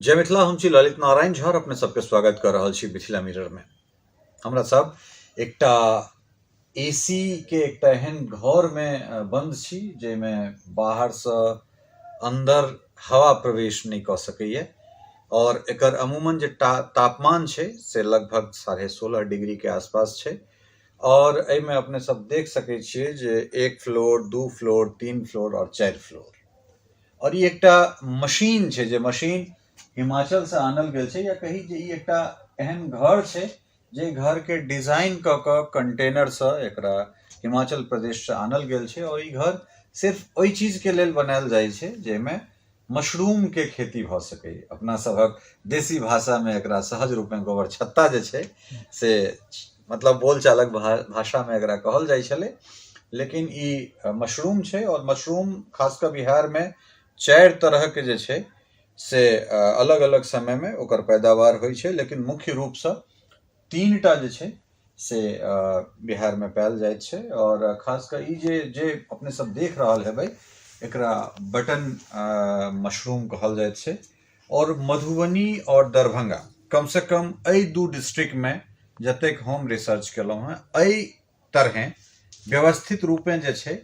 जय मिथिला, हम छी ललित नारायण झा और अपने सबके स्वागत कर रहल छी मिथिला मिरर में। हमरा सब एकटा एसी के एकटा एहन घर में बंद छी जेमे बाहर से अंदर हवा प्रवेश नहीं क सकैए और एकर अमूमन जे तापमान छै से लगभग 16.5 डिग्री के आसपास छै। और एहिमे अपने सब देख सकै छियै जे 1 फ्लोर, 2 फ्लोर, 3 फ्लोर और 4 फ्लोर। और ये एकटा मशीन छै जे मशीन हिमाचल से आनल गेल छै, या कही जे ई एकटा एहन घर छै जे घर के डिजाइन क कंटेनर से एकरा हिमाचल प्रदेश से आनल गेल छै। और ई घर सिर्फ ओहि चीज के लेल बनायल जाइ छै जेमे मशरूम के खेती भ सके। अपना सबक देसी भाषा में एकरा सहज रूप में गोबर छत्ता जे छै से मतलब बोलचालक भाषा में एकरा कहल जाइ छलै। लेकिन ई मशरूम छै और मशरूम खासकर बिहार में 4 तरह के जे छै से अलग अलग समय में ओकर पैदावार होइ छै, लेकिन मुख्य रूप से 3 टा जे छै से बिहार में पायल जाइत छै। और खासकर ई जे अपने सब देख रहल हेबै एकरा बटन मशरूम कहल जाइत छै। और मधुबनी और दरभंगा कम से कम एहि 2 डिस्ट्रिक्ट में जतेक हम रिसर्च केलहुँ हैं एहि तरह व्यवस्थित रूपें जे छै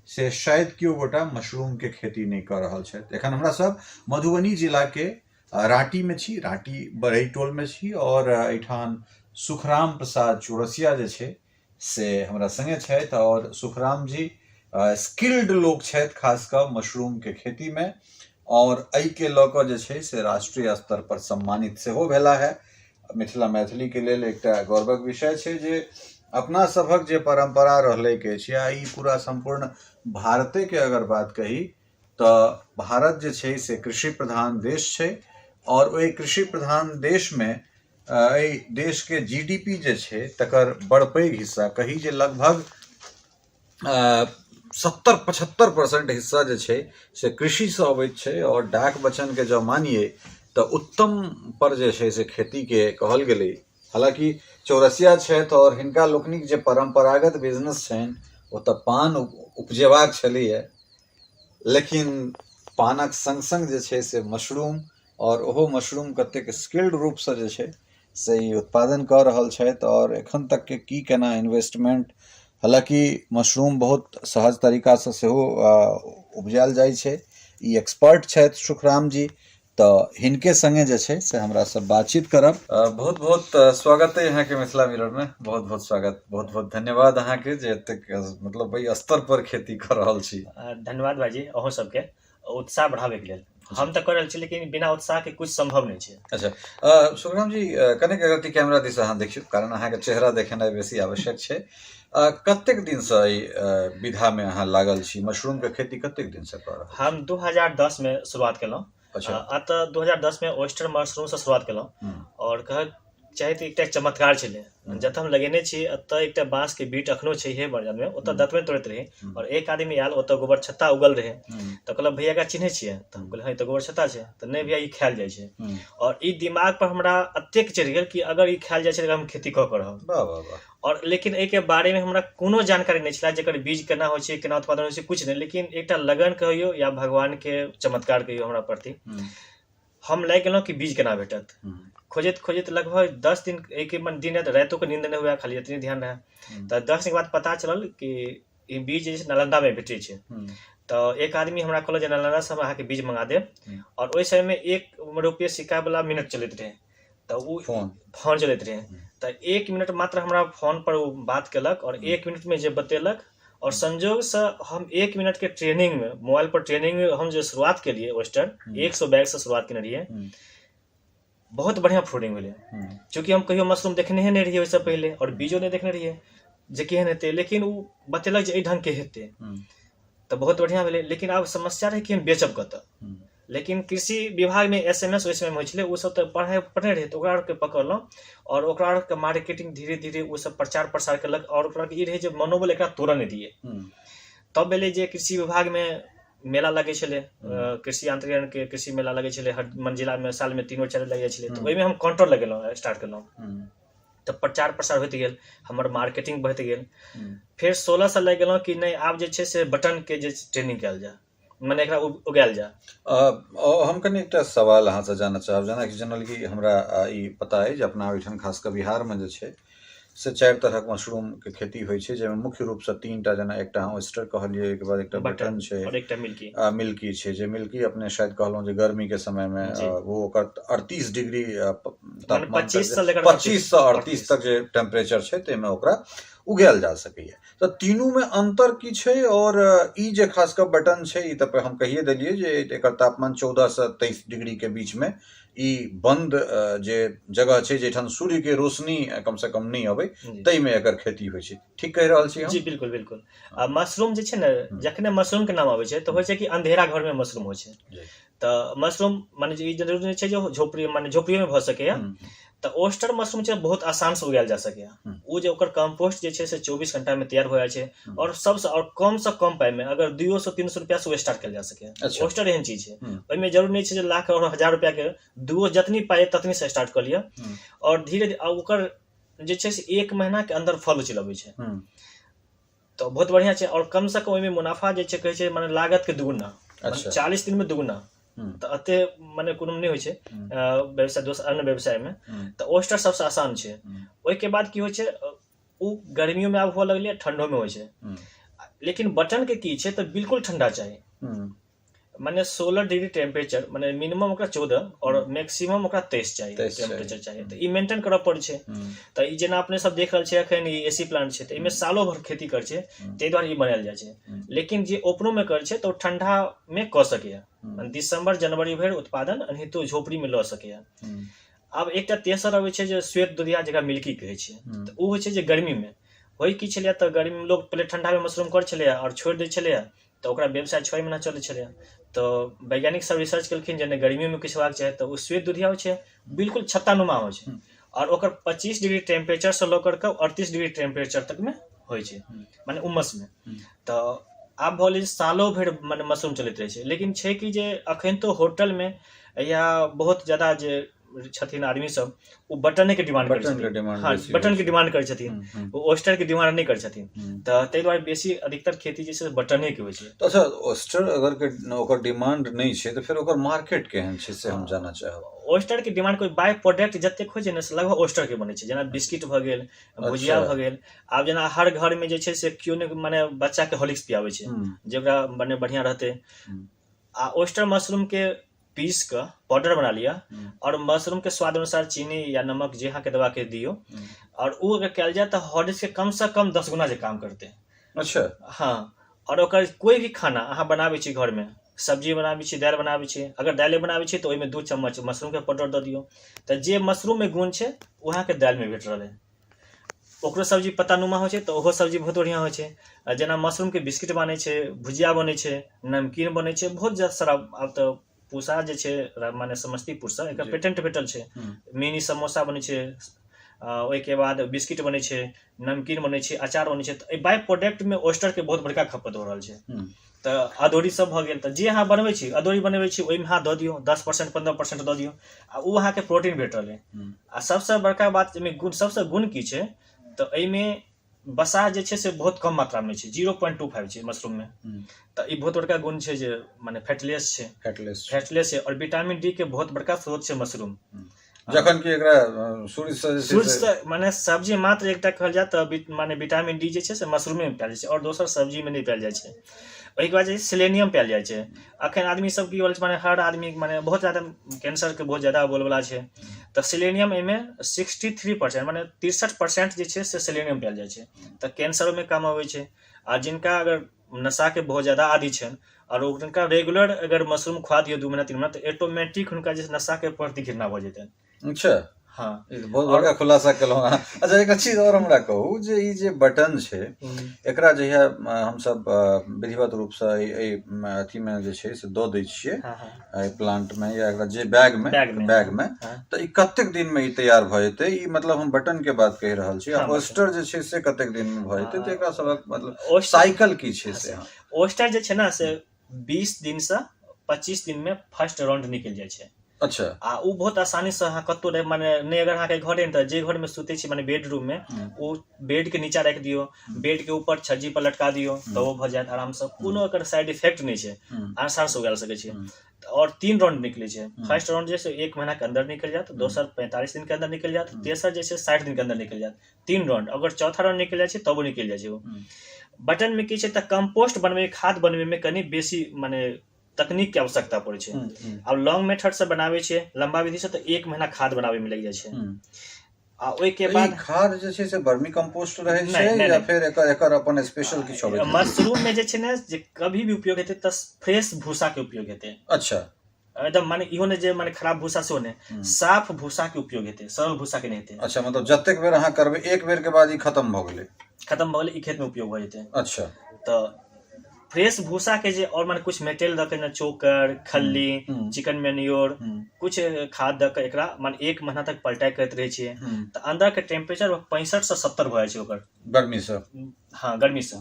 से शायद क्यों गोटा मशरूम के खेती नहीं कर रहल छथि। एखन हमरा सब मधुबनी जिला के राँटी में छी, राँटी बरही टोल में छी। और एठान सुखराम प्रसाद चौरसिया जे छै से हमरा संगे छथि। और सुखराम जी स्किल्ड लोग छथि खासकर मशरूम के खेती में, और एहि के लऽ कऽ जे छै से राष्ट्रीय स्तर पर सम्मानित सेहो भेला है। मिथिला मैथिली के लेल एकटा गौरवक विषय छै जे अपना सभक जे परंपरा रहले के छै, या ई पूरा संपूर्ण भारते के अगर बात कही तो भारत जे छै से कृषि प्रधान देश छै। और ओहि कृषि प्रधान देश में एहि देश के जीडीपी जे छै तकर बड़ पैघ हिस्सा कही जे लगभग 70-75% हिस्सा जे छै से कृषि से अबैत छै। और डाक बचन के जब मानिए तो उत्तम पर जे छै से खेती के कहल गेलै। हालांकि चौरसिया छथि और हिनका लोकनिक जे परंपरागत बिजनेस छनि ओ तऽ पान उपजेबाक छलैए, लेकिन पानक संग संग जे छै से मशरूम, और ओहो मशरूम कतेक स्किल्ड रूप से जे छै से ई उत्पादन कर रहल छथि। और एखन तक के की केना इन्वेस्टमेंट, हालांकि मशरूम बहुत सहज तरीका से सेहो उपजायल जाइ छै। ई एक्सपर्ट छथि सुखराम जी, तो हिनके संगे जे छै से हमरा सब बातचीत करब। बहुत बहुत स्वागत है यहाँ के मिथिला मिरर में। बहुत बहुत स्वागत, बहुत बहुत धन्यवाद अहाँ के जे एतेक मतलब भाई स्तर पर खेती कर रहल छी। धन्यवाद भाईजी, अहूँ सबके उत्साह बढ़ावे के लेल। हम तो कर रहल छी, लेकिन बिना उत्साह के कुछ संभव नहीं छै। अच्छा, सुखराम जी कनेक अगरती कैमरा दिस अहाँ देखियो, कारण अहाँ के चेहरा देखेनाइ बेसी आवश्यक छै। कतेक दिन से ई विधा में अहाँ लागल छी? मशरूम के खेती कतेक दिन से कर रहल छी? हम 2010 में शुरुआत केलहुँ। अच्छा। अतः 2010 में ऑयस्टर मशरूम से शुरुआत केलहुँ। और कह चाहे तो एकटा चमत्कार छलै, जत हम लगेने छी एतऽ एकटा बांस के बीट अखनो छैहे बरजन में, ओतऽ दतमे तोड़ैत रही। और एक आदमी आयल, ओतऽ गोबर छत्ता उगल रहे, तो कहलक भैया का चिन्है छियै? तो हम कहलिए हाँ, तो गोबर छत्ता छै। तो नहीं भैया, ई खायल जाइ छै। और ई दिमाग पर हमरा अतेक चढ़ि गेल कि अगर ई खायल जाइ छै तऽ हम खेती कऽ के रहब। वाह वाह वाह। और लेकिन एहि के बारे में हमरा कोनो जानकारी नहीं छला, जेकर बीज केना होइ छै, केना उत्पादन होइ छै, कुछ नहीं। लेकिन एकटा लगन कहियो या भगवान के चमत्कार कहियो हमरा प्रति, हम लागि गेलहुँ कि बीज केना भेटत। खोजैत खोजैत लगभग 10 दिन, एक दिन रातों को नींद नहीं हुआ, खाली इतनी ध्यान रहा। तो 10 दिन के बाद पता चलल कि ई बीज जे छै नालंदा में भेटै छै। तो एक आदमी हमरा कहल जे नालंदा से हम अहाँके बीज मंगा देब। और ओहि समय में 1 रुपये सिक्का वाला मिनट चलैत रहे, तो वो फोन चलैत रहे। तो 1 मिनट मात्र हमरा फोन पर वो बात केलक, और 1 मिनट में जे बतेलक। और संजोग से हम 1 मिनट के ट्रेनिंग में, मोबाइल पर ट्रेनिंग में हम जो शुरुआत के लिए वेस्टर्न 100 बैग से शुरुआत केने रहिए। बहुत बढ़िया फ्रूटिंग मिले, चूँकि हम कहियो मशरूम देखने ही नहीं रहिए उससे पहले, और बीजो नहीं देखने रहिए जे केहन हेतै। लेकिन वो बतेलक जे एहि ढंग के हेतै, तो बहुत बढ़िया भेलै। लेकिन अब समस्या रहे कि हम बेचब कतऽ। लेकिन कृषि विभाग में SMS ओहि समय में होइ छलै, ओ सब तो पढ़ने रहे, तो ओकरा के पकड़लहुँ। और ओकरा के मार्केटिंग धीरे धीरे वो सब प्रचार प्रसार केलक। और ओकरा के ई रहे जे मनोबल एकरा तोड़ऽ नहीं दिए। तब भेलै जे कृषि विभाग में मेला लगे छलै, कृषि यांत्रिकरण के कृषि मेला लगे छलै हर मंजिला में, साल में 3-4 लगे छलै। तो ओहि में हम काउंटर लगेलहुँ, स्टार्ट केलहुँ। तो प्रचार प्रसार होते गेल, हमर मार्केटिंग बढ़ते गेल। फिर 16 से लग गेलहुँ कि नहीं आब जे छै से बटन के जे ट्रेनिंग कयल जाए। माने एकरा उगायल जा। हम कनि एकटा सवाल अहाँ से जानना चाहब, जेना कि जनरली हमरा ई पता है जे अपना ओहिठाम खास कऽ बिहार में जे छै से 4 तरहक मशरूम के खेती होइ छै, जाहिमे मुख्य रूप से 3टा, जेना एकटा अहाँ ऑयस्टर कहलियै, एक बाद एकटा बटन छै और एकटा मिल्की। मिल्की छै, जे मिल्की अपने शायद कहलहुँ जे गर्मी के समय में वो ओकर 38 डिग्री तापमान 25 से लेकर 25 से 38 तक जे टेम्परेचर छै ताहिमे ओकरा उगायल जा सकैए। तो तीनू में अंतर की छै, और ई जे खास कर बटन छै ई तऽ हम कहिए देलियै जे एकर तापमान 14 से 23 डिग्री के बीच में ई बंद जे जगह छै जेठाम सूर्य के रोशनी कम से कम नहीं अबै तै में एकर खेती होइ छै। ठीक कहि रहल छी हम? जी बिल्कुल बिल्कुल। आ मशरूम जे छै ने, जखने मशरूम के नाम आबै छै तऽ होइ छै कि अंधेरा घर में मशरूम होइ छै। तऽ मशरूम माने ई जरूरी नहीं छै जे झोपड़ी माने झोपड़ियों में भऽ सकैया। तऽ ऑयस्टर मशरूम छै बहुत आसान से उगायल जा सकैया। वो जे ओकर कंपोस्ट जे छै से 24 घंटा में तैयार हो जाइ छै, और सबसे और कम से कम पाई में अगर 200-300 रुपया से स्टार्ट कयल जा सकैया। ऑयस्टर एहन चीज छै, ओहिमे जरूरी नहीं छै जे लाख और 1000 रुपया के, 2 जतनी पाई ततनी से स्टार्ट कर लिया, और धीरे धीरे ओकर जे छै से 1 महीना के अंदर फल चल अबै छै। तो बहुत बढ़िया छै, और कम से कम ओहिमे मुनाफा जे छै कहै छै माने लागत के दुगुना, 40 दिन में दुगुना। तो अते माने कोनो नहीं होइ छै व्यवसाय दोसर अन्य व्यवसाय में। तो ऑयस्टर सबसे आसान छै। ओहि के बाद की होइ छै, उ गर्मियों में आब हुआ लगलै, ठंडो में होइ छै। लेकिन बटन के की छै तऽ बिल्कुल ठंडा चाहिए, माने 16 डिग्री टेम्परेचर, माने मिनिमम ओकरा 14 और मैक्सिमम ओकरा 23 चाहिए टेम्परेचर चाहिए। तो ई मेंटेन करऽ पड़ै छै। तो ई जेना अपने सब देख रहल छियै अखन ई एसी प्लांट छै, तो इमे सालों भर खेती कर छै, ताहि दुआरे ई बनायल जाइ छै। लेकिन जे ओपनो में कर छै तो ठंडा में कऽ सकैया, दिसंबर जनवरी भरि उत्पादन अनहितो झोपड़ी में लऽ सकैया। आब एकटा तेसर अबै छै जे श्वेत दुधिया, जकरा मिल्की कहै छै। तऽ ओ होइ छै जे गर्मी में होइ की छलैया, तऽ गर्मी में लोग पहले ठंडा में मशरूम कर छलैया और छोड़ि दै छलैया, तऽ ओकरा व्यवसाय 6 महीना चलै छलैया। तो वैज्ञानिक सब रिसर्च केलखिन जे गर्मियों में किछु हेबाक चाही, तऽ ओ श्वेत दुधिया होइ छै, बिल्कुल छत्तानुमा होइ छै, और ओकर 25 डिग्री टेम्परेचर से लऽ कर 38 डिग्री टेम्परेचर तक में होइ छै, माने उमस में। तो आब भऽ गेलै सालों भरि माने मशरूम चलैत रहै छै। लेकिन छै कि जे अखन तो होटल में या बहुत ज्यादा जे छथिन आदमी सब, वो बटने के डिमांड करै छथिन। हाँ, बटन के डिमांड करै छथिन, वो ऑयस्टर के डिमांड नहीं करै छथिन। तऽ ताहि दुआरे बेसी अधिकतर खेती जे छै बटने के होइ छै। तो अच्छा, ऑयस्टर अगर के ओकर डिमांड नहीं छै, तो फिर ओकर मार्केट केहन छै से हम जानना चाहब। ऑयस्टर के डिमांड कोई बाय प्रोडक्ट जतेक होइ छै ने से लगभग ऑयस्टर के बनै छै, जेना बिस्किट भऽ गेल, भुजिया भऽ गेल। आब जेना हर घर में जे छै से केओ ने माने बच्चा के हॉर्लिक्स पियाबै छै, जेकरा माने बढ़िया रहते। आ ऑयस्टर मशरूम के पीस के पाउडर बना लिया, और मशरूम के स्वाद अनुसार चीनी या नमक जे अहाँ के दबा के दियो, और वो अगर कयल जाए तो हॉर्लिक्स के कम से कम 10 गुना जे काम करते। अच्छा। हाँ, और ओकर कोई भी खाना अहाँ बनाबै छी घर में, सब्जी बनाबै छी, दालि बनाबै छी, अगर दालि बनाबै छी तो ओहिमे 2 चम्मच मशरूम के पाउडर दऽ दियौ, तऽ जे मशरूम में गुण छै वो अहाँ के दालि में भेट रहलै। ओकरो सब्जी पत्तानुमा होइ छै तऽ ओहो सब्जी बहुत बढ़िया होइ छै। जेना मशरूम के बिस्किट बनै छै, भुजिया बनै छै, नमकीन बनै छै, बहुत ज्यादा सारा। आब तऽ पूसा जे छै माने समस्तीपुर से एकर पेटेंट भेटल छै। मिनी समोसा बनै छै, ओहिके बाद बिस्किट बनै छै, नमकीन बनै छै, अचार बनै छै। तऽ बाय प्रोडक्ट में ऑयस्टर के बहुत बड़का खपत हो रहल छै। तऽ अदौरी सब भऽ गेल, तऽ जे अहाँ बनबै छी, अदौरी बनबै छी, ओहिमे अहाँ दऽ दियौ 10% 15% दऽ दियौ, आ ओ अहाँके प्रोटीन भेट रहलै। आ सबसे बड़का बात एहिमे गुण, सबसे गुण की छै तऽ एहिमे बसा जे छै से बहुत कम मात्रा में छै, 0.25 छै मशरूम में। तऽ ई बहुत बड़का गुण छै जे माने फैटलेस छै, फैटलेस छै, और विटामिन डी के बहुत बड़का स्रोत छै मशरूम। जखन कि एकरा सूर्य से माने सब्जी मात्र एकटा कहल जाए तऽ माने विटामिन डी जे छै से मशरूमे में पायल जाइ छै, और दोसर सब्जी में नहीं पायल जाइ छै। ओहिके बाद सेलेनियम पायल जाइ छै। अखन आदमी सब की बोलै छै, माने हर आदमी माने बहुत ज्यादा कैंसर के बहुत ज्यादा बोलबाला छै, तऽ सेलेनियम एहिमे 63% माने 63% जे छै से सेलेनियम पायल जाइ छै। तऽ कैंसरो में काम अबै छै। आ जिनका अगर नशा के बहुत ज्यादा आदी छनि, और उनका रेगुलर अगर मशरूम खुआ दियौ 2 महीना 3 महीना, तो ऑटोमेटिक हुनका जे नशा के प्रति घृणा भऽ जेतनि। अच्छा। हाँ, बहुत बड़का खुलासा केलहुँ अहाँ। अच्छा, एक चीज और हमरा कहू जे ई जे बटन छै, एकरा जहिया हम सब विधिवत रूप से अथी में जे छै से दऽ दै छियै प्लांट में, या एकरा जे बैग में, तऽ ई कतेक दिन में ई तैयार भऽ जेतै? ई मतलब हम बटन के बात कहि रहल छी। ऑयस्टर जे छै से कतेक दिन में भऽ जेतै? तऽ एकरा सबक मतलब साइकिल की छै से? ऑयस्टर जे छै ना से 20 दिन से 25 दिन में फर्स्ट राउंड निकल जाइ छै। अच्छा आ उ बहुत आसानी से अहाँ कतौ माने नहीं अगर अहाँ के घरे त जे घर में सुते छी माने बेडरूम में ओ बेड के नीचा रख दियो, बेड के ऊपर छज्जी पर लटका दियो तो वो भ जात आराम से, कोनो एकर साइड इफेक्ट नहीं छै, आसानी से उगाल सके छी। और 3 राउंड निकले छै। फर्स्ट राउंड जैसे 1 महीना के अंदर निकल जात, दोसर 45 दिन के अंदर निकल जात, तेसर जैसे 60 दिन के अंदर निकल जात। 3 राउंड, अगर चौथा राउंड निकल जाय छै तब निकल जाय छै वो। बटन में की छै त कंपोस्ट बनवे, खाद बनवे में कनी बेसी माने तकनीक के आवश्यकता पड़े छै। अब लॉन्ग मेथड से बनावे छै, लंबा विधि से त 1 महीना खाद बनावे में लग जाय छै। आ ओइ के बाद खाद जे छै से वर्मी कंपोस्ट रहे छै या फिर एकर अपन स्पेशल किछ होवे छै? मशरूम में जे छै ने जे कभी भी उपयोग हेते त फ्रेश भूसा के उपयोग हेते। अच्छा, एकदम माने इहो ने जे माने खराब भूसा से ने, साफ भूसा के उपयोग हेते, सरल भूसा के नहीं हेते। अच्छा, मतलब जतेक बेर अहाँ करबे एक बेर के बाद ई खत्म भ गेलै, खत्म भ गेलै, ई खेत में उपयोग भ जेते। अच्छा, तो फ्रेश भूसा के जे और माने कुछ मेटेरियल दके न, चोकर, खल्ली, चिकन मैन्योर, कुछ खाद दके एकरा माने 1 महीना तक पलटाई करते रहे छिए त अंदर के टेम्परेचर 65 से 70 भ जाय छै ओकर गर्मी से। हाँ, गर्मी से।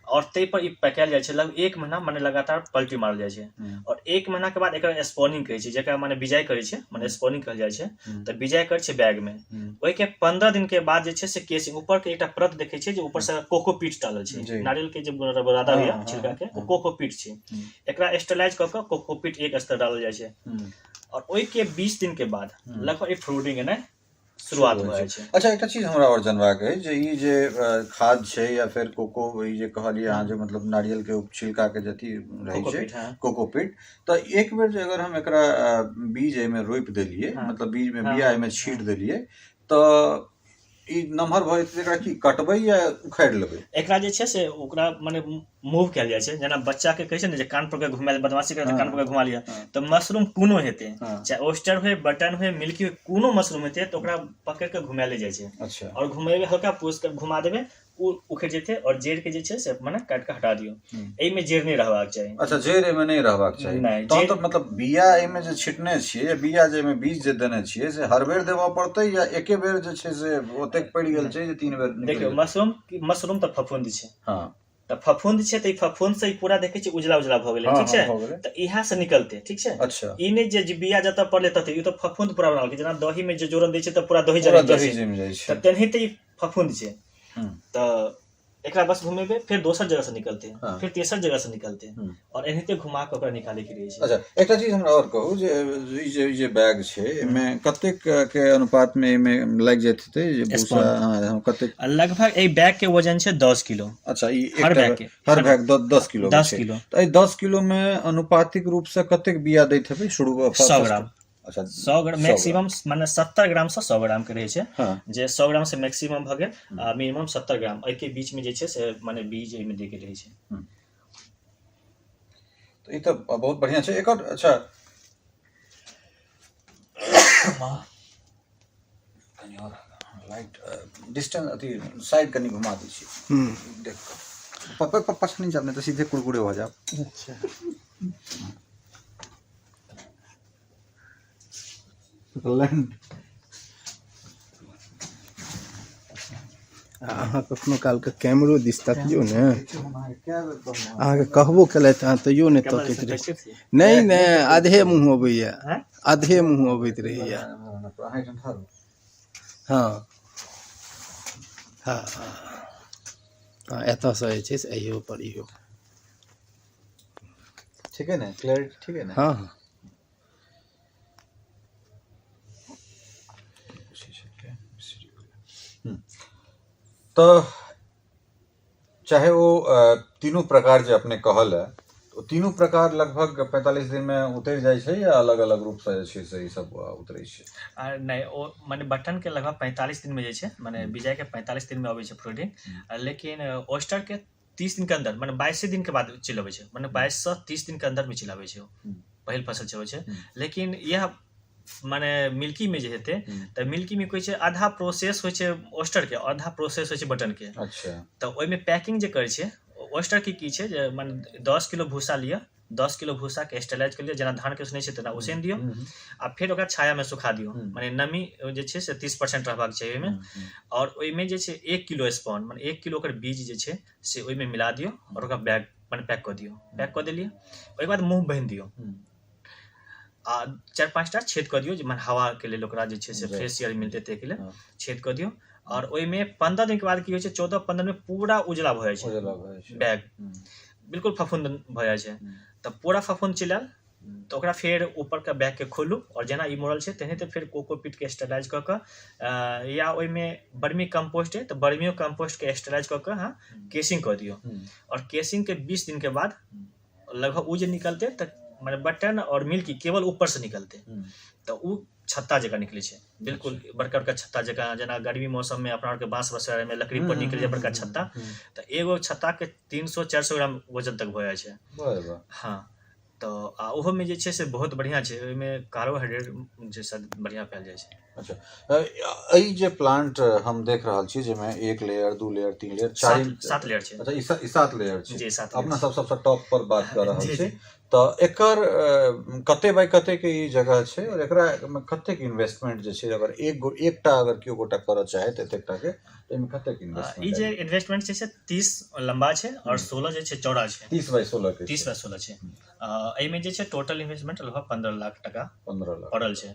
और ते पर ई पकायल जाय छै लगभग 1 महीना माने लगातार पलटी मारल जाय छै। और 1 महीना के बाद एकरा स्पॉनिंग करै छै, जेकरा माने बिजाई करै छै, माने स्पॉनिंग कहल जाय छै। त बिजाई करै छै बैग में। ओइ के 15 दिन के बाद जे छै से केसिंग ऊपर के एकटा परत देखै छै जे ऊपर से कोकोपीट डालल छै, नारियल के जे रादा होय छिलका के, ओ कोकोपीट छै। एकरा स्टेलाइज क के कोकोपीट एक स्तर डालल जाय छै। और ओइ के 20 दिन के बाद लगभग ई फ्रूटिंग ने शुरुआत भ जाय छै। अच्छा, एकटा चीज हमरा और जानबाक है जे ई जे खाद छै या फिर कोको ई जे कहलिए अहाँ जे मतलब नारियल के छिलका के जति रहै छै कोकोपीट, त एक बेर जे अगर हम एकरा बीज एमे रोपि देलिए, मतलब बीज में बिया एमे छीट देलिए त ई नमहर भ जेतै, एकरा की कटबै या उखाड़ लेबै? एकरा जे छै से ओकरा माने मूव कैल जाय छै, जेना बच्चा के कहै छै ने जे कान पकड़ के घुमाएल, बदमाशी करे त कान पकड़ के घुमा लिया। त मशरूम कोनो हेते, चाहे ओस्टर होय, बटन होय, मिल्की होय, कोनो मशरूम हेते त ओकरा पकड़ के घुमाएल जाय छै। अच्छा, और घुमेबे, हल्का पुश के घुमा देबे, उ उखड़ जेते और जेड़ के जे छै से माने काट के हटा दियो। एई में जेड़ नहीं रहबाक चाही। अच्छा, जेड़ एमे नहीं रहबाक चाही। तो मतलब बिया एमे जे छिटने छिए, बिया जे एमे बीज जे देने छिए से हर बेर देबा पड़तै या एके बेर जे छै से ओतेक पड़ गेल छै जे 3 बेर? देखियो, मशरूम त फफूंद छै। हां, त फफूंद छै त ई फफूंद से ई पूरा देखे छै उजला उजला भ गेलै, ठीक छै? त इहा से निकलते, ठीक छै? अच्छा, ई ने जे बिया जत पड़ले तते, ई तो फफूंद पूरा बनाल के, जेना दही में जे जोरन दै छै त पूरा दही जम जाय छै, त तेनहिते ई फफूंद छै। त एकरा बस घुमेबे, फिर दोसर जगह से निकलते, फिर तेसर जगह से निकलते, और एनाहिते घुमा के ओकरा निकाले के रहै छै। अच्छा, एकटा चीज हमरा और कहू जे ई जे बैग छै एमे कतेक के अनुपात में एमे लाग जात हेतै जे भूसा? हां, कतेक? लगभग ए बैग के वजन छै 10 किलो। अच्छा, ई हर बैग 10 किलो? 10 किलो। त ई 10 किलो में अनुपातिक रूप से कतेक बिया दैत हेबै शुरू? 100 ग्राम। अच्छा, 100 ग्राम मैक्सिमम माने 70 ग्राम से 100 ग्राम के रहे छै। जे 100 ग्राम से मैक्सिमम भ गेल, मिनिमम 70 ग्राम। एहि के बीच में जे छै से माने बीज एहि में दे के रहे छै। तो ई तो बहुत बढ़िया छै एकर। अच्छा, कनी और लाइट डिस्टेंस अथी साइड कनी घुमा दै छी, देख पापा नहीं जाने तो सीधे कुरकुरे हो जाए। अच्छा, अहाँ कखनो काल के कैमरो दिस तकियो ने, अहाँके कहबो केलथि अहाँ तैयो नहि तकैत रही। नहीं नहीं, आधे मुँह अबैया, आधे मुँह अबैत रहैया। हाँ हाँ हाँ, एतऽसँ जे छै से अहियो पर इहो ठीक है ना, क्लैरिटी ठीक है ना? हाँ हाँ, तो चाहे वो तीनों प्रकार जो अपने कहल है, तो तीनों प्रकार लगभग 45 दिन में उतर जाए छै या अलग अलग रूप से जे छै से ई सब उतरै छै? नहीं, ओ माने बटन के लगभग 45 दिन में जे छै, माने बिजाई के 45 दिन में अबै छै फ्रूटिंग, लेकिन ओस्टर के 30 दिन के अंदर, माने 22 दिन के बाद चिलबै छै, माने 22 से 30 दिन के अंदर में चिलाबै छै, पहिल फसल छै होय छै। लेकिन यह माने मिल्की में जे हेते त मिल्की में कोइ छै आधा प्रोसेस होय छै ओस्टर के, आधा प्रोसेस होय छै बटन के। अच्छा, त ओइ में पैकिंग जे करै छै, ओस्टर के की छै जे माने 10 किलो भूसा लिया, 10 किलो भूसा के स्टेलाइज कर लिया, जेना धान के उसनै छै तेना उसैन दियो, आ फिर ओकरा छाया में सुखा दियो, माने नमी जे छै से 30% रहबाक चाही ओइ में। और ओइ में जे छै 1 किलो स्पॉन, माने 1 किलो ओकर बीज जे छै से ओइ में मिला दियो और ओकरा बैग माने पैक क दियो, पैक क देलिए। ओइ के बाद मुंह बांध दियो, आ 4-5टा छेद कऽ दियौ जे माने हवा के लेल ओकरा जे छै से जी। फ्रेश एयर मिलते ताहि के लेल हाँ। छेद कऽ दियौ और ओहिमे 15 दिन के बाद की होइ छै 14-15 दिन में पूरा उजला भऽ जाइ छै उजला भऽ जाइ छै। बैग बिल्कुल फफूंद भऽ जाइ छै तऽ पूरा फफूंद चिलायल तऽ ओकरा फेर ऊपर के बैग के खोलू और जेना ई मोड़ल छै तेनाहिते फेर कोकोपीट के स्टरलाइज कऽ कऽ या ओहिमे वर्मी कंपोस्ट है तऽ वर्मियो कंपोस्ट के स्टरलाइज कऽ कऽ हाँ केसिंग कऽ दियौ और केसिंग के 20 दिन के बाद लगभग उ जे निकलते तऽ माने बटन और मिल्की केवल ऊपर से निकलते तऽ उ छत्ता जकाँ निकले छै बिल्कुल बड़का बड़का छत्ता जकाँ जेना गर्मी मौसम में अपना के बांस बसारे में लकड़ी पर निकले छै बड़का छत्ता तऽ एगो छत्ता के 300-400 ग्राम वजन तक भऽ जाइ छै। वाह वाह। हाँ तो ओहो में जे छै से बहुत बढ़िया छै ओहिमे कार्बोहाइड्रेट जे सब बढ़िया पायल जाइ छै। अच्छा ई जे प्लांट हम देख रहल छी जेमे 1 लेयर 2 लेयर 3 लेयर 4 7 लेयर छै। अच्छा ई 7 लेयर छै जी 7 अपना सब सबसे टॉप पर बात कर रहल जी, छी जी। तऽ एकर कते बाय कते के ई जगह छै और एकरा में कते के इन्वेस्टमेंट जे छै अगर एकटा अगर केओ गोटा करऽ चाहे तऽ एतेकटा के एहिमे कते के ई इन्वेस्टमेंट जे इन्वेस्टमेंट छै से 30 लंबा छै और 16 जे छै चौड़ा छै 30 बाय 16 के 30 बाय 16 छै। एहिमे जे छै टोटल इन्वेस्टमेंट लगभग 15 लाख टका 15 लाख पड़ल छै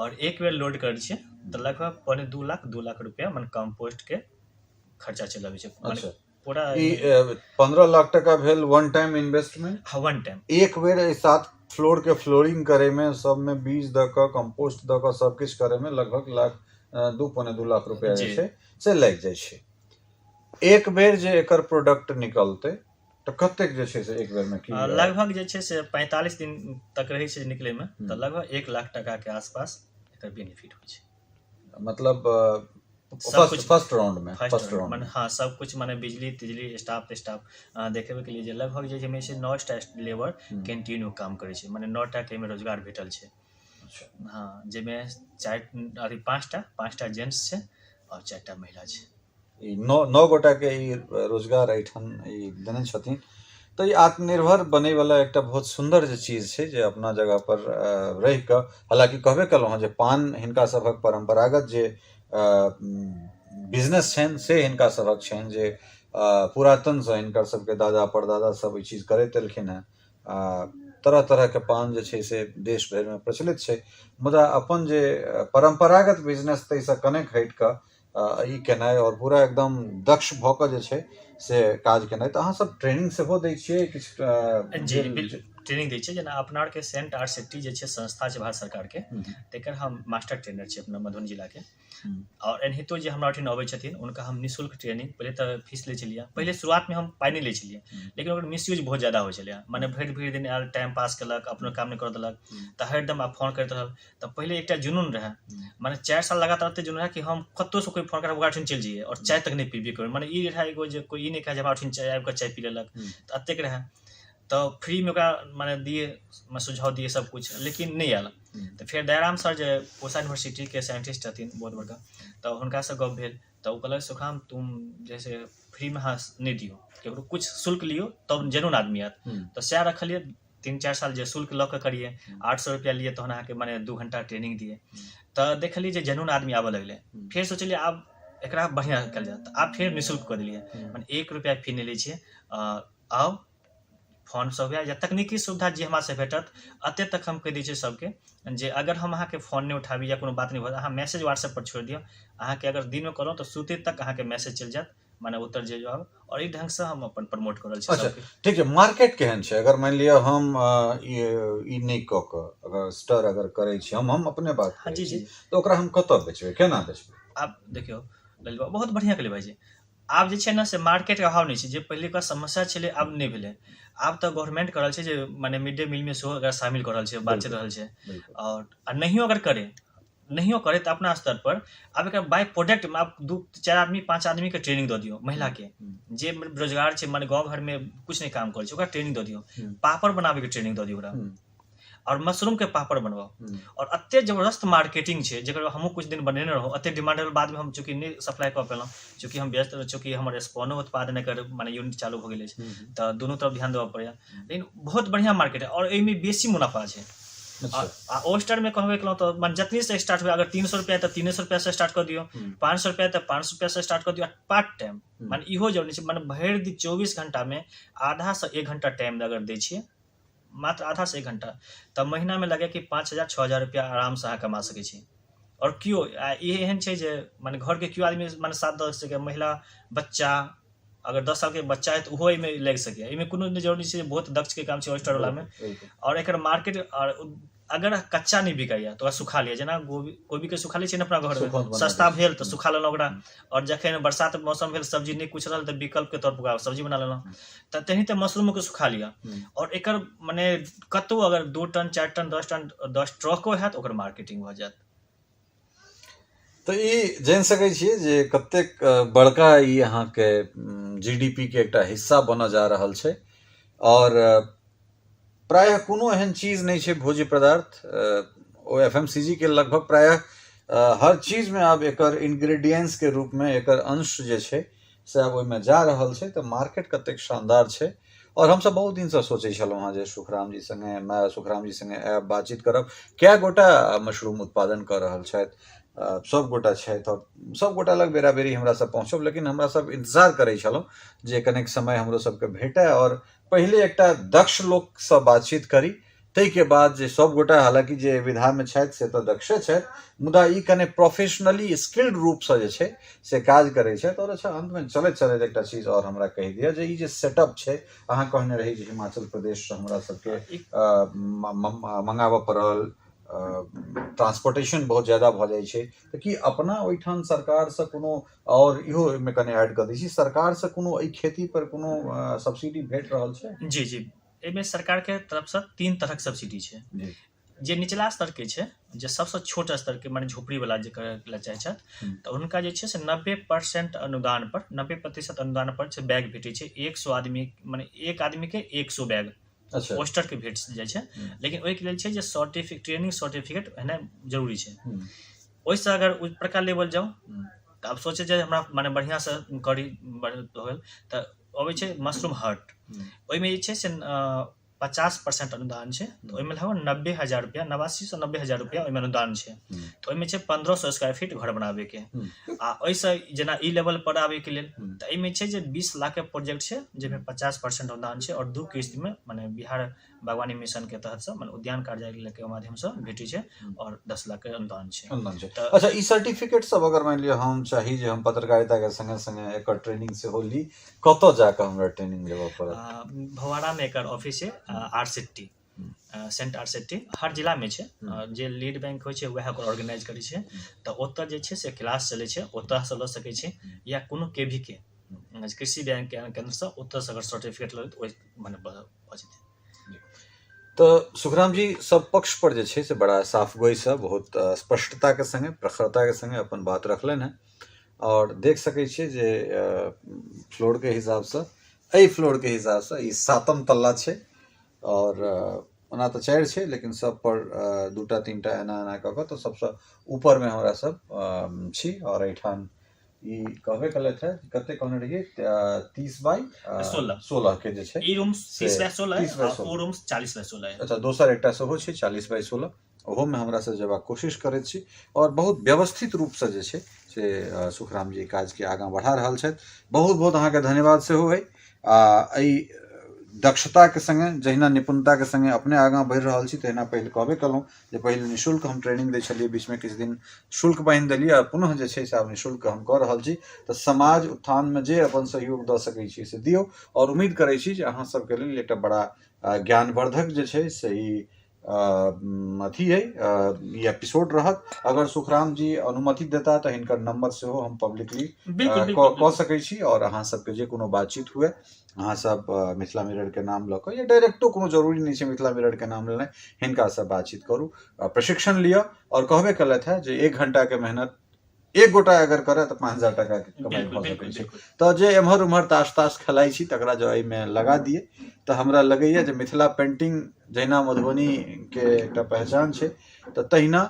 और एक बेर लोड करै छै तऽ लगभग 2 लाख रुपया मन कंपोस्ट के खर्चा चलि अबै छै अच्छा पूरा ई 15 लाख टका भेल one time investment one time एक बेर 7 फ्लोर के फ्लोरिंग करे में सब में बीज द क कंपोस्ट द क सब किछ करे में लगभग 2.5 लाख रुपया जे जी। छै से लागि जाइ छै। एक बेर जे एकर प्रोडक्ट निकलते तऽ कतेक जे छै से एक बेर में की लगभग जे छै से 45 दिन तक रहै छै निकले में तऽ लगभग 1 लाख टका के आसपास एकर बेनिफिट होइ छै। मतलब सब कुछ फर्स्ट राउंड में फर्स्ट राउंड हाँ सब कुछ माने बिजली तिजली स्टाफ देखेबे के लिए जे लगभग जे में से 9टा लेबर कैंटीन में काम करे छै माने 9टा के में रोजगार भेटल छै। अच्छा हाँ जेमे 5टा जेंट्स छै और 4टा महिला छै। ई 9 गोटा के ई रोजगार एठन ई देने छथिन तऽ ई आत्मनिर्भर बने वाला एकटा बहुत सुंदर जे चीज छै जे अपना जगह पर रहि कऽ हालांकि कहबे केलहुँ हँ जे पान हिनका सभक परंपरागत जे बिजनेस छनि से हिनका सभक छनि जे पुरातनसँ हिनकर सबके दादा परदादा सब ई चीज करैत एलखिन हेँ। तरह तरह के पान जे छै से देश भरि में प्रचलित छै मुदा अपन जे परंपरागत बिजनेस ताहिसँ कनेक हटि कऽ ई केनाइ और पूरा एकदम दक्ष भऽ कऽ जे छै से काज केनाइ तऽ अहाँ सब ट्रेनिंग सेहो दै छियै किछु जी ट्रेनिंग दै छै जेना अपना आर के सेंट आर सेफ्टी जे छै संस्था छै भारत सरकार के तेकर हम मास्टर ट्रेनर छी अपना मधुबनी जिला के और एनाहितो जे हमरा ओहिठाम अबै छथिन उनका हम निःशुल्क ट्रेनिंग पहले तऽ फीस लै छलियै पहले शुरुआत में हम पाइ नहि लै छलियै लेकिन ओकर मिसयूज बहुत ज्यादा होइ छलै माने भरि दिन आयल टाइम पास केलक अपनो काम नहि कर देलक तऽ हरदम आब फोन करैत रहल तऽ पहले एकटा जुनून रहै माने 4 साल लगातार एते जुनून रहै कि हम कतौ से कोई फोन करे ओकरा ओहिठाम चलि जइयै और चाय तक नहीं पीबे करी माने ई रहै एगो जे कोई ई नहीं कहे जे हमरा ओहिठाम चाय आबि कऽ चाय पी लेलक तऽ एतेक रहै तो फ्री में ओकरा माने दिए सुझाव दिए सब कुछ लेकिन नहीं आयल तो फिर दयाराम सर जो पूसा यूनिवर्सिटी के साइंटिस्ट हथिन बहुत बड़का तो हुनका से गप भेल तो वो कहलक सुखाम तुम जैसे फ्री में हाँ नहीं दियो केकरो कुछ शुल्क लियो तब जरूर आदमी आयत तो सएह रखलिए 3-4 साल जे शुल्क लऽ कऽ करिए 800 रुपया लिए तहन अहाँके माने 2 घंटा ट्रेनिंग दिए तो देखलिए जे जरूर आदमी आबऽ लगले फिर सोचलिए आब एकरा बढ़िया कल जाए तो आब फिर निःशुल्क कऽ देलिए माने 1 रुपया फी नहीं लै छियै आओ फोन सब या तकनीकी सुविधा जे हमरा से भेटत अते तक हम कहि दै छियै सबके जे अगर हम अहाँके फोन नहीं उठाबी या कोनो बात नहीं भऽ अहाँ मैसेज व्हाट्सएप पर छोड़ दियौ अहाँके अगर दिन में कहलहुँ तो सुते तक अहाँके मैसेज चलि जायत माने उत्तर जे जवाब और ई ढंग से हम अपन प्रमोट कर रहल छी। अच्छा ठीक छै मार्केट केहन छै अगर मान लिअ हम ई नहीं कऽ कऽ अगर स्टर अगर करै छी हम अपने बात हाँ जी जी तो ओकरा हम कतऽ बेचबै केना बेचबै आप देखियो ललित बाबू बहुत बढ़िया कहलिए भाईजी आब जे छै ने से मार्केट के अभाव नहीं छै जे पहले का समस्या छलै आब नहीं भेलै आब तऽ गवर्नमेंट कर रहल छै जे माने मिड डे मील में सेहो अगर शामिल कर रहल छै बातचीत रहल छै और नहियो अगर करे तो अपना स्तर पर अब एक बाय प्रोडक्ट में आप 2-4 आदमी 5 आदमी के ट्रेनिंग दऽ दियौ महिला के जे रोजगार छै माने गाँव घर में कुछ नहीं काम करै छै ओकरा ट्रेनिंग दऽ दियौ पापड़ बनाबे के ट्रेनिंग दऽ दियौ ओकरा और मशरूम के पापड़ बनवाओ और अत्ते जबरदस्त मार्केटिंग छै जेकर हमहूँ कुछ दिन बनेने रहूँ अत्ते डिमांड बाद में हम चूँकि नहीं सप्लाई कऽ पेलहुँ चूँकि हम व्यस्त चूँकि हमर स्पोनो उत्पादन एकर माने यूनिट चालू भऽ गेल अछि तऽ दुनू तरफ ध्यान देबऽ पड़ैया लेकिन बहुत बढ़िया मार्केट है और एहिमे बेसी मुनाफा छै। आ ओस्टर में कहबे केलहुँ तऽ मन जतनी से स्टार्ट हुए अगर 300 रुपया तो 300 रुपया से स्टार्ट कर दियो 500 रुपया तो 500 रुपया से स्टार्ट कर दियो पार्ट टाइम माने इहो जरूरी छै माने भरि दिन 24 घंटा में आधा से 1 घंटा टाइम अगर दै छियै मात्र आधा से 1 घंटा तऽ महीना में लगे कि 5,000-6,000 रुपया आराम से अहाँ कमा सकै छी। और केओ ये एहन छै जे माने घर के केओ आदमी माने 7-10 के महिला बच्चा अगर 10 साल के बच्चा है तो ओहो एहिमे लागि सकैए। एहिमे कोनो जरूरी छै बहुत दक्ष के काम छै ऑयस्टर वाला में। और एकर मार्केट और अगर कच्चा नहीं बिकाइए तो सुखा लिया, जेना गोभी के सुखा लै छै ने अपना घर में, सस्ता भेल तो सुखा लेलहुँ ओकरा। और जखन बरसात मौसम भेल सब्जी नहीं कुछ रहल तो विकल्प के तौर पर ओकरा सब्जी बना लेलहुँ। तो तेनाहिते मशरूम के सुखा लिया और एकर माने कतौ अगर 2 टन 4 टन 10 टन 10 ट्रको हैत ओकर मार्केटिंग भ जायत। तो ई जान सकै छियै जे कतेक बड़का ई अहाँके जीडीपी के एकटा हिस्सा बनऽ जा रहल छै। और प्रायः कोनो एहन चीज नहीं छै भोज्य पदार्थ ओ एफएमसीजी के लगभग प्रायः हर चीज में आब एकर इंग्रेडिएंट्स के रूप में एकर अंश जे छै से आब ओहिमे जा रहल छै। तो मार्केट कतेक शानदार छै। और हम सब बहुत दिन से सोचे छलहुँ हँ जे सुखराम जी संगे आयब बातचीत करब। कए गोटा मशरूम उत्पादन कर रहल छथि, सब गोटा छथि और सब गोटा लग बेरा बेरी हमरा सब पहुँचब, लेकिन हमरा सब इंतजार करै छलहुँ जे कनेक समय हमरो सबके भेटै और पहिले एकटा दक्ष लोक से बातचीत करी। तै के बाद जे सब गोटा हालांकि जे विधा में छथि से तो दक्षे छथि, मुदा ई कने प्रोफेशनली स्किल्ड रूप से जे छै से काज करै छथि। और अच्छा अंत में चलैत चलैत एकटा चीज और हमरा कहि दिअ जे ई जे सेटअप छै, अहाँ कहने रही जे हिमाचल प्रदेश से हमरा सबके मंगाबऽ पड़ल, ट्रांसपोर्टेशन बहुत ज्यादा भ जाइ छै। तो कि अपना ओहिठाम सरकार से कोनो और इहो में कने ऐड कर दै छी, सरकार से कोनो एहि खेती पर कोनो सब्सिडी भेट रहल छै? जी जी, एहिमे सरकार के तरफ से 3 तरह के सब्सिडी छै। जे निचला स्तर के छै, जे सबसे छोट स्तर के माने झोपड़ी वाला जे करे ला चाहे छथि तो उनका जे छै से 90% अनुदान पर 90% अनुदान पर छै बैग भेटै छै। 100 आदमी माने एक आदमी के 100 बैग अच्छा पोस्टर के भेट जाइ छै। लेकिन ओहि के लेल छै जे ट्रेनिंग सर्टिफिकेट होना जरूरी छै। ओहिसँ अगर उच्च प्रकार लेवल जाओ तो अब सोचे जे हमरा माने बढ़िया से करी होल तो अबै छै मशरूम हट। ओहिमे जे छै से 50% अनुदान छै। तो ओहिमे लगभग 90,000 रुपया 89 से 90,000 रुपया ओहिमे अनुदान छै। तो ओहिमे छै 1500 स्क्वायर फीट घर बनाबे के। आ ओहिसँ जेना ई लेवल पर आबे के लेल तो एहिमे छै जे 20 लाख के प्रोजेक्ट छै जाहिमे 50% अनुदान छै और 2 किस्त में माने बिहार बागवानी मिशन के तहत से माने उद्यान कार्यालय के माध्यम से भेटै छै और 10 लाख के अनुदान छै। अच्छा ई सर्टिफिकेट सब अगर मान लियो हम चाही जे हम पत्रकारिता के संगे संगे एकर ट्रेनिंग से हो ली, कतौ जाके हमरा ट्रेनिंग लेबऽ पड़त? भवाड़ा में एकर ऑफिस है आरसेटी, सेंट आरसेटी हर जिला में छै। जे लीड बैंक होइ छै वएह ओकर ऑर्गेनाइज करै छै। तो ओतऽ जे छै से क्लास चलै छै, ओतऽ से लऽ सकै छै या कोनो केवी के कृषि बैंक के केंद्र से ओतऽ से अगर सर्टिफिकेट लेत ओइ माने भऽ जेतै। तो सुखराम जी सब पक्ष पर जे छै से बड़ा साफ गोई से बहुत स्पष्टता के संगे प्रखरता के संगे अपन बात रखलन है। और देख सकै छियै जे फ्लोर के हिसाब से एहि फ्लोर के हिसाब से ई 7म तल्ला छै। और ओना तो 4 छै लेकिन सब पर 2टा 3टा एना एना कऽ तो सबसे ऊपर में हमरा सब छी। और एहिठाम ई कहबे कलैथ है कते कहने रहिए 30 बाई 16 के जे छै। ई रूम 30 बाई 16 है और ओ रूम 40 बाई 16 है। अच्छा दोसर एकटा सेहो छै 40 बाई 16, ओहो में हमरा से जेबाक कोशिश करैत छी। और बहुत व्यवस्थित रूप से जे छै से सुखराम जी काज के आगाँ बढ़ा रहल छथि। बहुत बहुत अहाँके धन्यवाद सेहो है। एहि दक्षता के संगे जहिना निपुणता के संगे अपने आगाँ बढ़ि रहल छी तहिना पहिले कहबे कलहुँ जे पहिले निःशुल्क हम ट्रेनिंग दै छलियै, बीच में किछु दिन शुल्क बान्हि देलियै आ पुनः जे छै से आब निःशुल्क हम कऽ रहल छी। तऽ समाज उत्थान में जे अपन सहयोग दऽ सकै छी से दियौ। और उम्मीद करै छी जे अहाँ सबके लेल एकटा बड़ा ज्ञानवर्धक जे छै से ई अथी है ई एपिसोड रहत। अगर सुखराम जी अनुमति देता तो हिनकर नंबर से हो हम पब्लिकली कऽ सकै छी। और अहाँ सबके जे कोनो बातचीत हुए अहाँ सब मिथिला मिरर के नाम लऽ कऽ या डायरेक्टो कोनो जरूरी नहीं छै मिथिला मिरर के नाम लेनाइ, हिनका से बातचीत करू, प्रशिक्षण लिअ। और कहबे कलैथ है जे 1 घंटा के मेहनत एक गोटा अगर करे तो 5,000 टका के कमाई भऽ सकै छै। तो जे एम्हर उम्हर ताश खेलाइ छी तकरा जो एहिमे लगा दिए तो हमरा लगैया जे मिथिला पेंटिंग जहिना मधुबनी के एकटा पहचान छै तो तहिना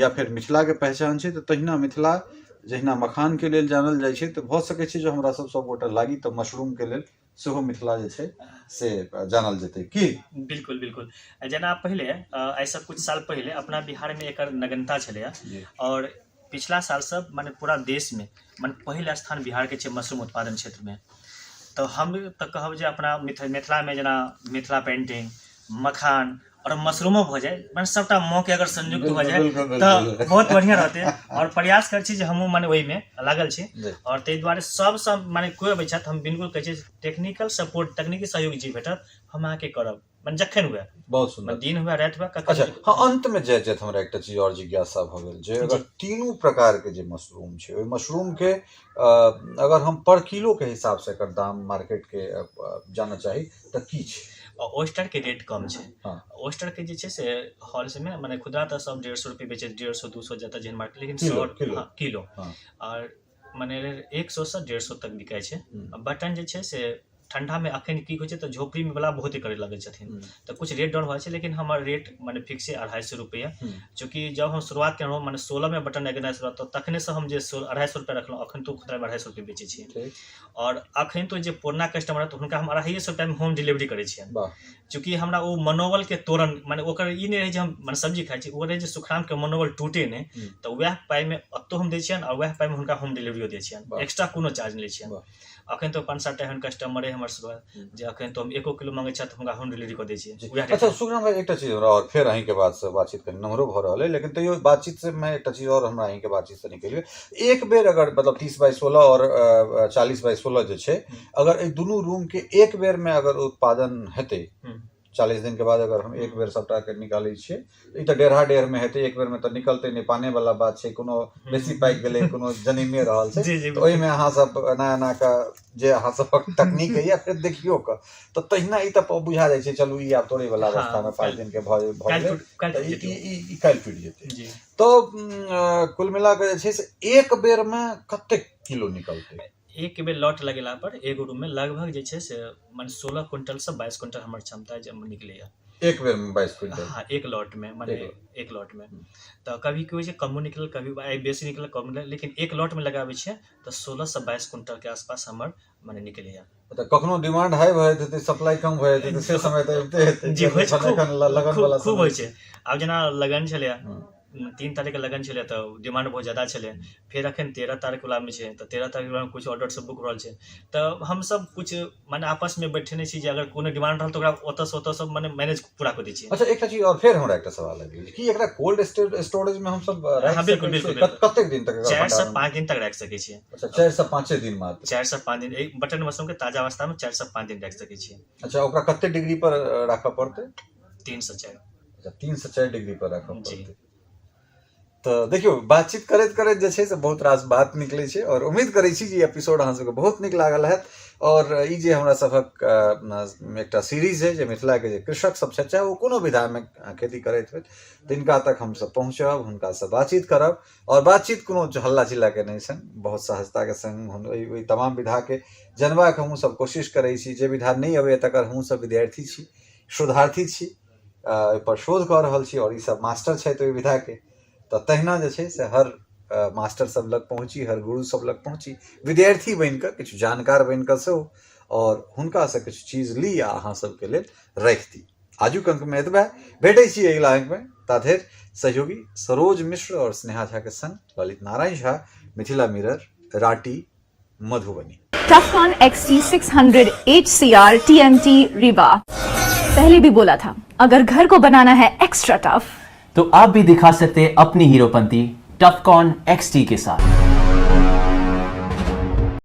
या फिर मिथिला के पहचान छै तो तहिना मिथिला जहिना मखान के लेल जानल जाइ छै तो भऽ सकै छै जो हमरा सब गोटा लागी तो मशरूम के लेल सेहो मिथिला जे छै से जानल जेतै की? बिल्कुल बिल्कुल। जेना पहले ऐसा कुछ साल पहले अपना बिहार में एकर नगनता छलै और पिछला साल से माने पूरा देश में माने पहिल स्थान बिहार के छै मशरूम उत्पादन क्षेत्र में। तो हम तो कहब जे अपना मिथिला में जना मिथिला पेंटिंग मखान और मशरूमो हो जाए माने सबटा मौके अगर संयुक्त हो जाए तो बहुत बढ़िया रहते और प्रयास कर छी जे हमहूँ माने ओहि में लागल छी और ताहि दुआरे सब माने कोई अबै छथि हम बिल्कुल कहै छी टेक्निकल सपोर्ट तकनीकी सहयोग जी भेटत हम अहाँके करब माने जखन हुए बहुत सुंदर दिन हुए रात हुए अच्छा हाँ अंत में जे हमरा एकटा चीज और जिज्ञासा भ गेल जे अगर तीनों प्रकार के जे मशरूम छै ओहि मशरूम के अगर हम पर किलो के हिसाब से एकर दाम मार्केट के जानना चाही त की छै ओस्टर के रेट कम छै हाँ। ओस्टर के जे छै से होलसेल में माने खुदरा तो सब 150 रुपये बेचे 150 200 जाता जेहन मार्केट लेकिन किलो हाँ। और माने 100 से 150 तक बिकाय छै बटन जे छै से ठंडा में अखन की होइ छै तो झोपड़ी में वाला बहुत ही करे लगे छथिन तो कुछ रेट डाउन हो छै लेकिन हमार रेट माने फिक्स है 250 रुपया चूंकि जब हम शुरुआत केलहुँ माने 16 में बटन लगेनाइ शुरुआत तो तखने से हम जे 250 रुपया रखलहुँ अखन तो खुदरा में 250 रुपये बेचे छियै और अखन तो जे पुरना कस्टमर तो हुनका हम 250 रुपया में होम डिलीवरी करे छियै चूंकि हमरा वो मनोबल के तोरण माने ओकर ई नहीं रहे जे हम माने सब्जी खाइ छी ओ रहे जे सुखराम के मनोबल टूटे नहीं तो वह पाई में अतो हम दै छियन और वह पाई में हुनका होम डिलीवरी दै छियन एक्स्ट्रा कोनो चार्ज नहीं छियन अखन तो 5-7 एहन कस्टमर है हमर सब जे अखन तो हम 1 किलो मांगे छ त हुनका होम डिलीवरी कर दै छियै अच्छा सुखराम भाई एकटा चीज हमरा और फिर अहीं के बात से बातचीत करी नमहरो भ रहल है लेकिन तैयो बातचीत से मैं एकटा चीज और हमरा अहीं के बातचीत से निकलिए एक बेर अगर मतलब 30/16 और 40/16 जे छै अगर ए दुनू रूम के एक बेर में अगर उत्पादन हेतै 40 दिन के बाद अगर हम एक बेर सबटा के निकालै छियै ई त डेढ़ में हेतै एक बेर में त निकलतै नहीं पाने वाला बात छै कोनो बेसी पाइक गेलै कोनो जनिमे रहल छै तो ओहि में अहाँ सब नया का जे अहाँ सब तकनीक है या फिर देखियो क तो तहिना ई त बुझा जाय छै चलू ई आब तोड़े वाला अवस्था में 5 दिन के भ गेलै ई काल्हि फुटि जेतै तो कुल मिला के जे छै से एक बेर में कतेक किलो निकलतै एक बेर लॉट लगेला पर एगो रूम में लगभग जे छै से माने 16 क्विंटल से 22 क्विंटल हमर क्षमता जब निकलेया एक बेर में 22 क्विंटल हाँ एक लॉट में माने एक लॉट में तो कभी की होइ छै कमो निकल कभी बेसी निकल कम निकल लेकिन एक लॉट में लगाबै छियै तो 16 से 22 क्विंटल के आसपास हमर माने निकलेया तो कखनो डिमांड हाई भ जेतै त सप्लाई कम भ जेतै त से समय त एते हेतै जी होइ छै लगन वाला खूब होइ छै आब जेना लगन छलै 3 तारीख के लगन छलै तो डिमांड बहुत ज्यादा छलै फिर अखन 13 तारीख वाला में छै तो 13 तारीख वाला में कुछ ऑर्डर सब बुक रहल छै तो हम सब कुछ माने आपस में बैठने छी जे अगर कोनो डिमांड रहल तो ओकरा ओतऽ सब माने मैनेज पूरा कर दै छी अच्छा एकटा चीज और फिर हमरा एकटा सवाल है कि एकरा कोल्ड स्टोरेज में हम सब हां बिल्कुल कतेक दिन तक 4 से 5 दिन तक रख सकै छी अच्छा 4 से 5 दिन मात्र 4 से 5 दिन एक बटन मशरूम के ताजा अवस्था में 4 से 5 दिन रख सकै छी अच्छा ओकरा कते डिग्री पर राखऽ पड़तै 3 से 4 अच्छा 3 से 4 डिग्री पर राखऽ पड़तै तो देखियो बातचीत करैत करैत जे छै से बहुत रास बात निकलै छै और उम्मीद करै छी जे एपिसोड अहाँ सबके बहुत नीक लागल हैत और ई जे हमरा सबक एकटा सीरीज है जे मिथिला के जे कृषक सब छै चाहे वो कोनो विधा में खेती करैत होत तिनका तक हम सब पहुँचब हुनका से बातचीत करब और बातचीत कोनो हल्ला चिल्ला के नहीं सन बहुत सहजता के संग ओहि तमाम विधा के जनबा के हमहूँ सब कोशिश करै छी जे विधा नहीं अबैया तकर हमहूँ सब विद्यार्थी छी शोधार्थी छी पर शोध कऽ रहल छी और ई सब मास्टर छै ओहि विधा के तो तहिना जे छै से हर मास्टर सब लग पहुँची हर गुरु सब लग पहुँची विद्यार्थी बन कऽ किछु जानकार बन कऽ सेहो और हुनका से किछु चीज ली आ अहाँ सबके लेल राखि दी आजुक अंक में एतबे भेटै छी अगिला अंक में ताधरि सहयोगी सरोज मिश्र और स्नेहा झा के संग ललित नारायण झा मिथिला मिरर राटी Madhubani टफकॉन XT 600 HCR TMT Rewa पहले भी बोला था अगर घर को बनाना है एक्स्ट्रा टफ तो आप भी दिखा सकते अपनी हीरोपंती टफकॉन XT के साथ